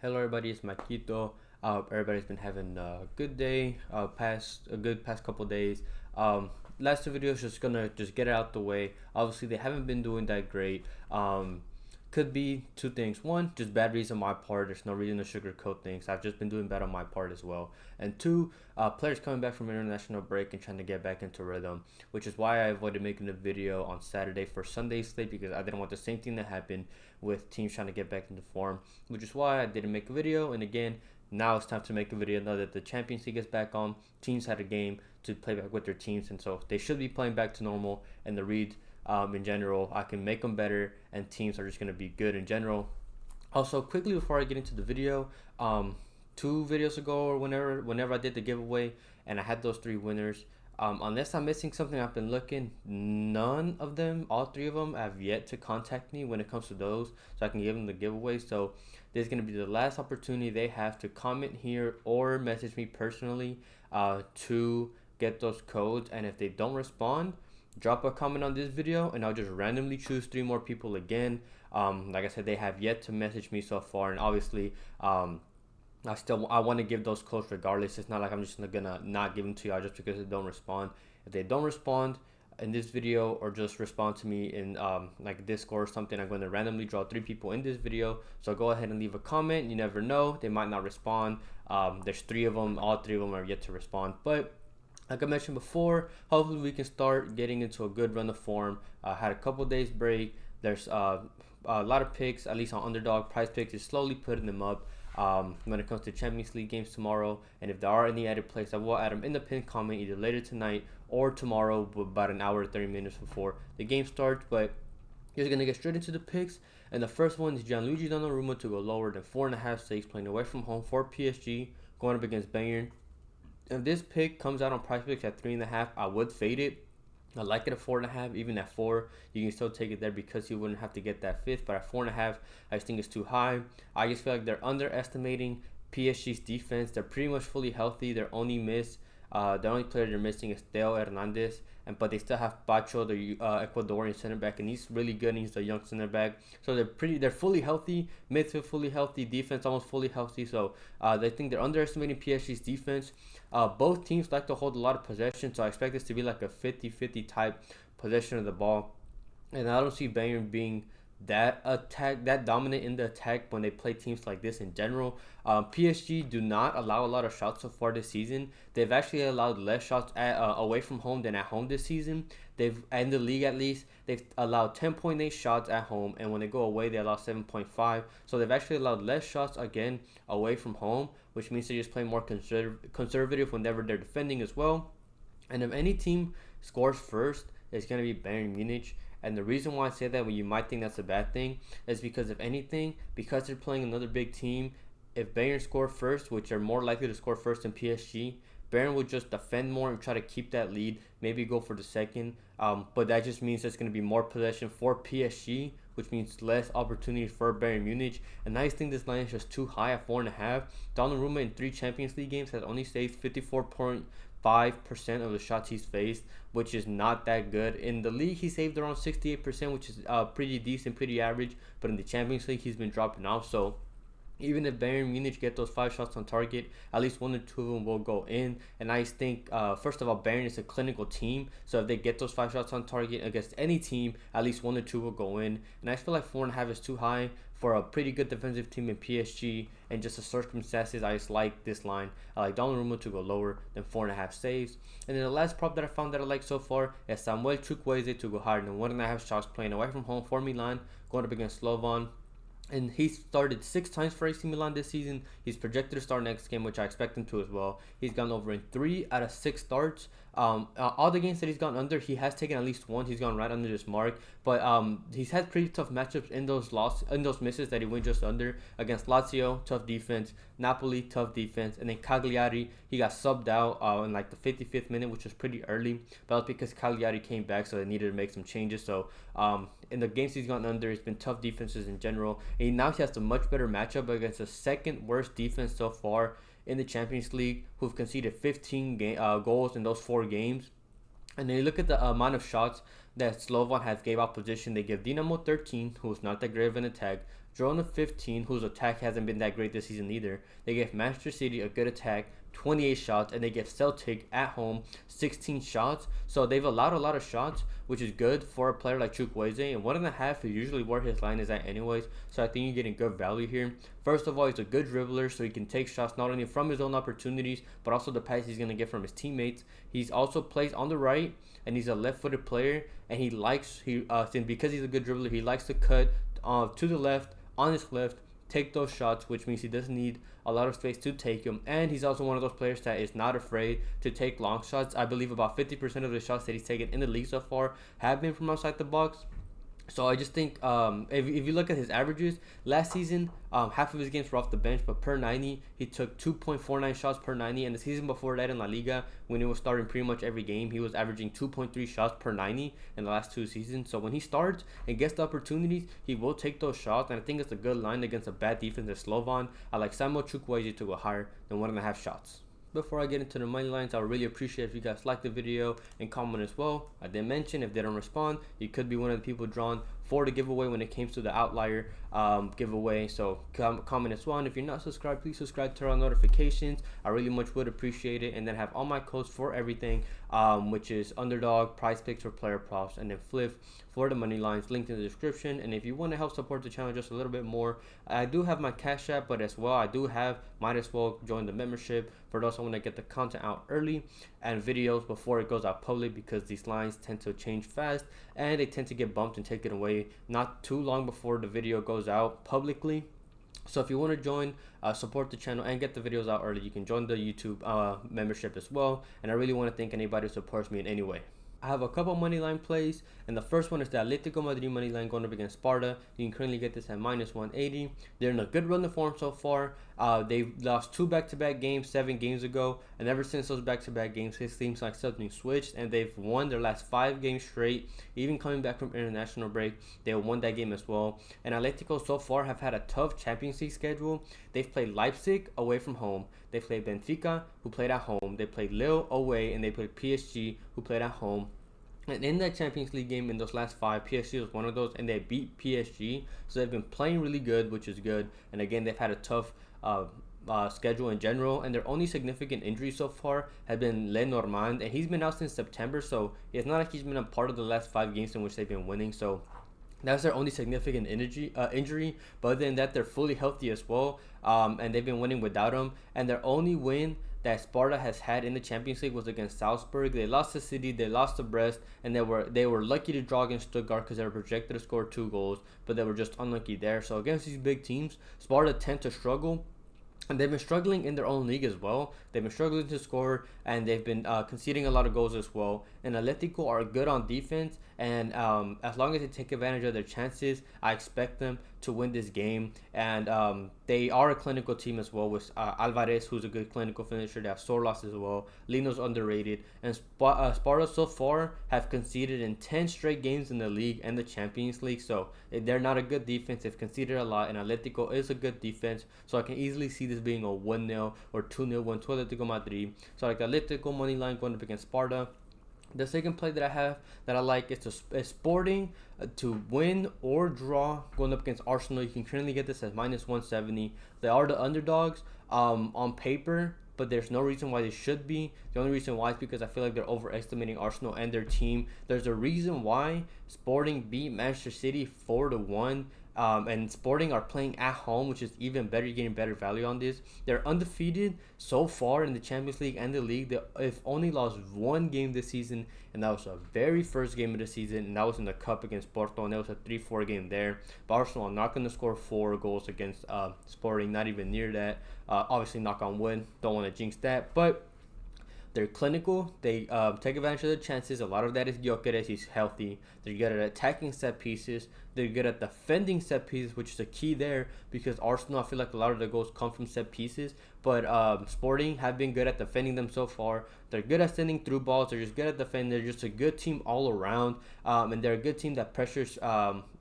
Hello everybody, it's Maikito. Everybody's been having a good day, past couple days. Last two videos just gonna get it out the way. Obviously they haven't been doing that great. Could be two things. One, just bad reason on my part. There's no reason to sugarcoat things. I've just been doing bad on my part as well. And two, players coming back from international break and trying to get back into rhythm, which is why I avoided making a video on Saturday for Sunday's slate because I didn't want the same thing to happen with teams trying to get back into form, which is why I didn't make a video. And again, now it's time to make a video now that the Champions League is back on. Teams had a game to play back with their teams, and so they should be playing back to normal. And the read in general, I can make them better, and teams are just going to be good in general. Also, quickly before I get into the video, 2 videos ago or whenever I did the giveaway, and I had those 3 winners. Unless I'm missing something, I've been looking. None of them, all 3 of them, have yet to contact me when it comes to those, so I can give them the giveaway. So this is gonna be the last opportunity they have to comment here or message me personally to get those codes. And if they don't respond, drop a comment on this video, and I'll just randomly choose 3 more people again. Like I said, they have yet to message me so far, and obviously, I want to give those codes regardless. It's not like I'm just gonna not give them to y'all just because they don't respond. If they don't respond in this video or just respond to me in like Discord or something, I'm going to randomly draw 3 people in this video. So go ahead and leave a comment. You never know, they might not respond. There's 3 of them. All 3 of them are yet to respond, but like I mentioned before, hopefully we can start getting into a good run of form. Had a couple days break. There's a lot of picks, at least on Underdog. PrizePicks is slowly putting them up when it comes to Champions League games tomorrow. And if there are any added plays, I will add them in the pinned comment either later tonight or tomorrow, about an hour 30 minutes before the game starts. But he's going to get straight into the picks. And the first one is Gianluigi Donnarumma to go lower than 4.5 stakes, playing away from home for PSG, going up against Bayern. If this pick comes out on PrizePicks at 3.5, I would fade it. I like it at 4.5, even at 4, you can still take it there because you wouldn't have to get that 5th. But at 4.5, I just think it's too high. I just feel like they're underestimating PSG's defense. They're pretty much fully healthy. The only player they're missing is Theo Hernandez, but they still have Pacho, the Ecuadorian center back, and he's really good. And he's a young center back, so they're fully healthy. Midfield fully healthy, defense almost fully healthy. So they think they're underestimating PSG's defense. Both teams like to hold a lot of possession, so I expect this to be like a 50-50 type possession of the ball. And I don't see Bayern being that dominant in the attack when they play teams like this in general. PSG do not allow a lot of shots so far this season. They've actually allowed less shots away from home than at home this season. They've, in the league at least, they've allowed 10.8 shots at home, and when they go away, they allow 7.5. So they've actually allowed less shots again away from home, which means they just play more conservative whenever they're defending as well. And if any team scores first, it's going to be Bayern Munich. And the reason why I say that, when you might think that's a bad thing, is because if anything, because they're playing another big team, if Bayern score first, which are more likely to score first than PSG, Bayern will just defend more and try to keep that lead, maybe go for the second. But that just means there's going to be more possession for PSG, which means less opportunities for Bayern Munich. And I just think this line is just too high at 4.5. Donnarumma in 3 Champions League games has only saved 54.5% of the shots he's faced, which is not that good. In the league, he saved around 68%, which is pretty decent, pretty average. But in the Champions League, he's been dropping off. So even if Bayern Munich get those 5 shots on target, at least 1 or 2 of them will go in. And I think, first of all, Bayern is a clinical team. So if they get those 5 shots on target against any team, at least 1 or 2 will go in. And I feel like 4.5 is too high for a pretty good defensive team in PSG. And just the circumstances, I just like this line. I like Donnarumma to go lower than 4.5 saves. And then the last prop that I found that I like so far is Samuel Chukwueze to go higher than 1.5 shots, playing away from home for Milan, going up against Slovan. And he started 6 times for AC Milan this season. He's projected to start next game, which I expect him to as well. He's gone over in 3 out of 6 starts. All the games that he's gone under, he has taken at least 1. He's gone right under this mark. But he's had pretty tough matchups in those misses that he went just under. Against Lazio, tough defense. Napoli, tough defense. And then Cagliari, he got subbed out in like the 55th minute, which was pretty early. But that was because Cagliari came back, so they needed to make some changes. So in the games he's gone under, it's been tough defenses in general. And now he has a much better matchup against the second worst defense so far in the Champions League, who've conceded 15 goals in those 4 games. And then you look at the amount of shots that Slovan has gave out position. They give Dinamo 13, who's not that great of an attack. Girona 15, whose attack hasn't been that great this season either. They gave Manchester City a good attack, 28 shots, and they give Celtic at home 16 shots. So they've allowed a lot of shots, which is good for a player like Chukwueze. And 1.5 is usually where his line is at anyways. So I think you're getting good value here. First of all, he's a good dribbler, so he can take shots not only from his own opportunities, but also the pass he's going to get from his teammates. He's also plays on the right, and he's a left-footed player. And he likes, because he's a good dribbler, he likes to cut to the left, on his left, take those shots, which means he doesn't need a lot of space to take them. And he's also one of those players that is not afraid to take long shots. I believe about 50% of the shots that he's taken in the league so far have been from outside the box. So I just think if you look at his averages, last season, half of his games were off the bench, but per 90, he took 2.49 shots per 90. And the season before that in La Liga, when he was starting pretty much every game, he was averaging 2.3 shots per 90 in the last 2 seasons. So when he starts and gets the opportunities, he will take those shots. And I think it's a good line against a bad defense at Slovan. I like Samuel Chukwueze to go higher than 1.5 shots. Before I get into the money lines, I would really appreciate if you guys like the video and comment as well. I did mention if they don't respond, you could be one of the people drawn for the giveaway when it comes to the Outlier giveaway. So comment as well. And if you're not subscribed, please subscribe, turn on notifications. I really much would appreciate it. And then have all my codes for everything, which is Underdog, PrizePicks for player props, and then Fliff for the money lines, linked in the description. And if you want to help support the channel just a little bit more, I do have my Cashapp, but as well I do have, might as well join the membership for those who want to get the content out early and videos before it goes out public, because these lines tend to change fast and they tend to get bumped and taken away not too long before the video goes out publicly. So if you want to join, support the channel and get the videos out early, you can join the YouTube membership as well. And I really want to thank anybody who supports me in any way. I have a couple money line plays, and the first one is the Atletico Madrid money line going up against Sparta. You can currently get this at -180. They're in a good run of form so far. They've lost 2 back-to-back games 7 games ago, and ever since those back-to-back games, it seems like something switched, and they've won their last 5 games straight. Even coming back from international break, they won that game as well. And Atletico so far have had a tough Champions League schedule. They've played Leipzig away from home. They played Benfica, who played at home. They played Lille away, and they played PSG, who played at home. And in that Champions League game, in those last 5, PSG was one of those, and they beat PSG. So they've been playing really good, which is good. And again, they've had a tough schedule in general. And their only significant injury so far has been Lenormand, and he's been out since September. So it's not like he's been a part of the last 5 games in which they've been winning. So that's their only significant injury. But other than that, they're fully healthy as well. And they've been winning without him. And their only win that Sparta has had in the Champions League was against Salzburg. They lost to City, they lost to Brest, and they were lucky to draw against Stuttgart because they were projected to score 2 goals, but they were just unlucky there. So against these big teams, Sparta tend to struggle. And they've been struggling in their own league as well. They've been struggling to score, and they've been conceding a lot of goals as well. And Atletico are good on defense, and as long as they take advantage of their chances, I expect them to win this game. And they are a clinical team as well, with Alvarez, who's a good clinical finisher. They have Sorlas as well. Lino's underrated. And Sparta so far have conceded in 10 straight games in the league and the Champions League. So they're not a good defense. They've conceded a lot, and Atletico is a good defense. So I can easily see this being a 1-0 or 2-0 win to Atletico Madrid. So like the Atletico money line going up against Sparta. The second play that I have that I like is Sporting to win or draw going up against Arsenal. You can currently get this at -170. They are the underdogs on paper, but there's no reason why they should be. The only reason why is because I feel like they're overestimating Arsenal and their team. There's a reason why Sporting beat Manchester City 4-1. And Sporting are playing at home, which is even better. You're getting better value on this. They're undefeated so far in the Champions League and the league. They've only lost 1 game this season, and that was the very first game of the season, and that was in the Cup against Porto, and that was a 3-4 game there. But Arsenal are not going to score 4 goals against Sporting, not even near that. Obviously, knock on wood, don't want to jinx that, but they're clinical. They take advantage of the chances. A lot of that is Gyökeres. He's healthy. They're good at attacking set pieces. They're good at defending set pieces, which is a key there, because Arsenal, I feel like a lot of the goals come from set pieces. But Sporting have been good at defending them so far. They're good at sending through balls. They're just good at defending. They're just a good team all around. And they're a good team that pressures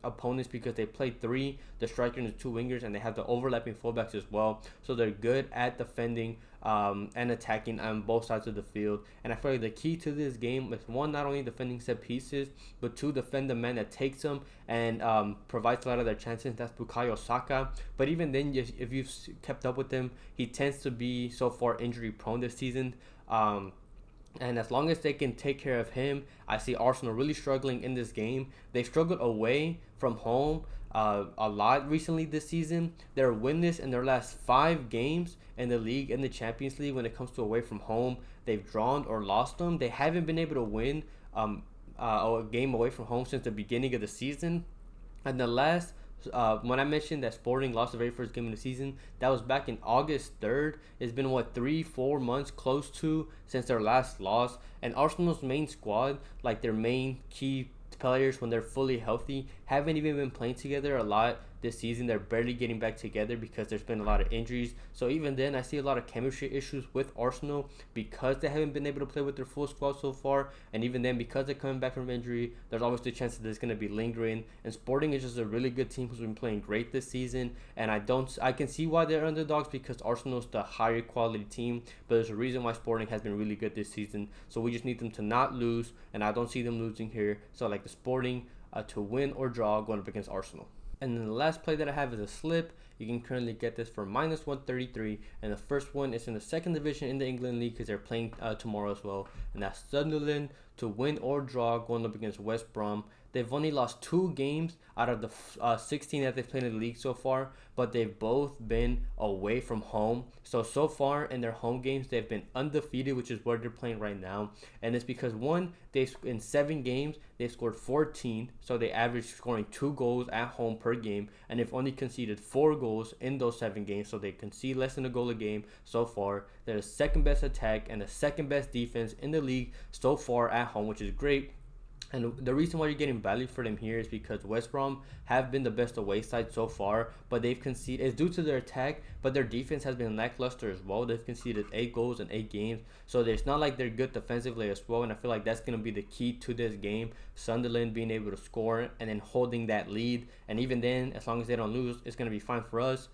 opponents, because they play 3, the striker and the 2 wingers, and they have the overlapping fullbacks as well. So they're good at defending and attacking on both sides of the field. And I feel like the key to this game is, 1, not only defending set pieces, but 2, defend the man that takes them and provides a lot of their chances. That's Bukayo Saka. But even then, if you've kept up with him, he tends to be so far injury prone this season. And as long as they can take care of him, I see Arsenal really struggling in this game. They've struggled away from home a lot recently this season. They're winless in their last 5 games in the league, in the Champions League. When it comes to away from home, they've drawn or lost them. They haven't been able to win a game away from home since the beginning of the season. And the last, when I mentioned that Sporting lost the very first game of the season, that was back in August 3rd. It's been, 3-4 months close to since their last loss. And Arsenal's main squad, like their main key players when they're fully healthy, haven't even been playing together a lot this season. They're barely getting back together because there's been a lot of injuries. So even then, I see a lot of chemistry issues with Arsenal because they haven't been able to play with their full squad so far. And even then, because they're coming back from injury, there's always the chance that it's going to be lingering. And Sporting is just a really good team who's been playing great this season. And I can see why they're underdogs because Arsenal's the higher quality team. But there's a reason why Sporting has been really good this season. So we just need them to not lose. And I don't see them losing here. So I like the Sporting to win or draw going up against Arsenal. And then the last play that I have is a slip. You can currently get this for -133. And the first one is in the second division in the England League because they're playing tomorrow as well. And that's Sunderland to win or draw going up against West Brom. They've only lost 2 games out of the 16 that they've played in the league so far, but they've both been away from home. So far in their home games, they've been undefeated, which is where they're playing right now. And it's because, one, in 7 games, they've scored 14, so they average scoring 2 goals at home per game, and they've only conceded 4 goals in those 7 games, so they concede less than a goal a game so far. They're the second best attack and the second best defense in the league so far at home, which is great. And the reason why you're getting value for them here is because West Brom have been the best away side so far, but they've conceded, it's due to their attack, but their defense has been lackluster as well. They've conceded 8 goals in 8 games, so it's not like they're good defensively as well, and I feel like that's going to be the key to this game. Sunderland being able to score and then holding that lead, and even then, as long as they don't lose, it's going to be fine for us.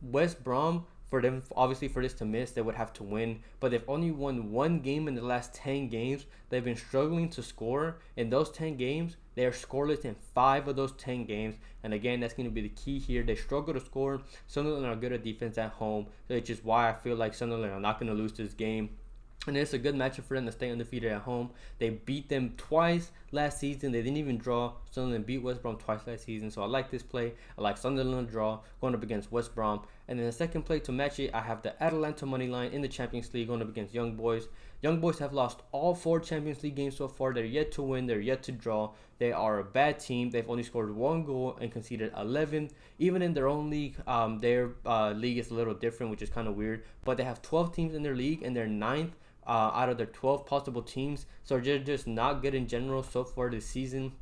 West Brom, for them, obviously, for this to miss, they would have to win. But they've only won 1 game in the last 10 games. They've been struggling to score. In those 10 games, they are scoreless in 5 of those 10 games. And again, that's going to be the key here. They struggle to score. Sunderland are good at defense at home, which is why I feel like Sunderland are not going to lose this game. And it's a good matchup for them to stay undefeated at home. They beat them twice last season. They didn't even draw. Sunderland beat West Brom twice last season. So I like this play. I like Sunderland to draw going up against West Brom. And then the second play to match it, I have the Atlanta money line in the Champions League going up against Young Boys. Young Boys have lost all 4 Champions League games so far. They're yet to win. They're yet to draw. They are a bad team. They've only scored 1 goal and conceded 11. Even in their own league, their league is a little different, which is kind of weird. But they have 12 teams in their league, and they're 9th. Out of their 12 possible teams, so they're just not good in general so far this season,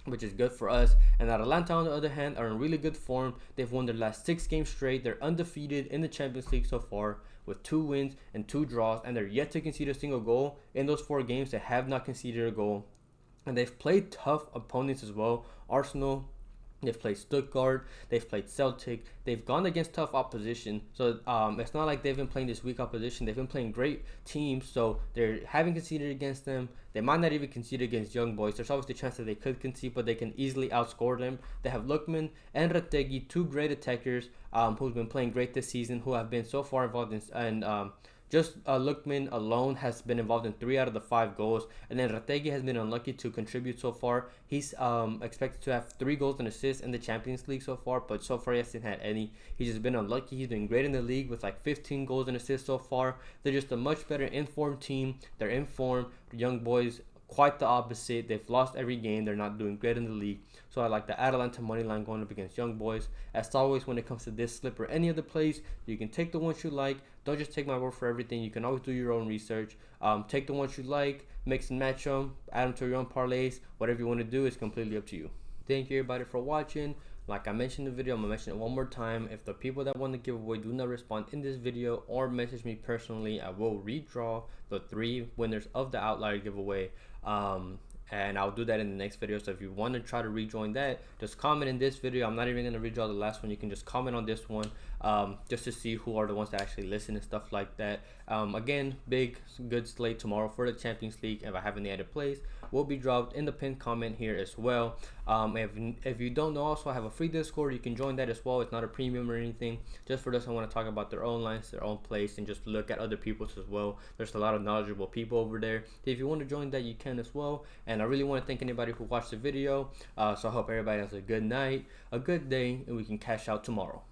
which is good for us. And Atlanta, on the other hand, are in really good form. They've won their last 6 games straight. They're undefeated in the Champions League so far with 2 wins and 2 draws, and they're yet to concede a single goal in those 4 games. They have not conceded a goal, and they've played tough opponents as well. Arsenal, they've played Stuttgart, they've played Celtic, they've gone against tough opposition. So it's not like they've been playing this weak opposition. They've been playing great teams, so they haven't conceded against them. They might not even concede against Young Boys. There's always the chance that they could concede, but they can easily outscore them. They have Lookman and Rategi, 2 great attackers who've been playing great this season, who have been so far involved in just Lookman alone has been involved in 3 out of the 5 goals, and then Rategi has been unlucky to contribute so far. He's expected to have 3 goals and assists in the Champions League so far, but so far he hasn't had any. He's just been unlucky. He's been great in the league with like 15 goals and assists so far. They're just a much better informed team. They're in form. Young Boys, quite the opposite. They've lost every game. They're not doing great in the league. So I like the Atalanta money line going up against Young Boys. As always, when it comes to this slip or any other plays, you can take the ones you like. Don't just take my word for everything. You can always do your own research. Take the ones you like, mix and match them, add them to your own parlays. Whatever you want to do is completely up to you. Thank you everybody for watching. Like I mentioned in the video, I'm going to mention it one more time. If the people that won the giveaway do not respond in this video or message me personally, I will redraw the 3 winners of the Outlier giveaway. and I'll do that in the next video. So if you want to try to rejoin that, just comment in this video. I'm not even going to redraw the last one. You can just comment on this one, just to see who are the ones that actually listen and stuff like that. Again, good slate tomorrow for the Champions League. If I have any other plays, will be dropped in the pinned comment here as well. If you don't know, also I have a free Discord. You can join that as well. It's not a premium or anything, just for those who want to talk about their own lines, their own plays, and just look at other people's as well. There's a lot of knowledgeable people over there. If you want to join that, you can as well. And I really want to thank anybody who watched the video. So I hope everybody has a good night, a good day, and we can cash out tomorrow.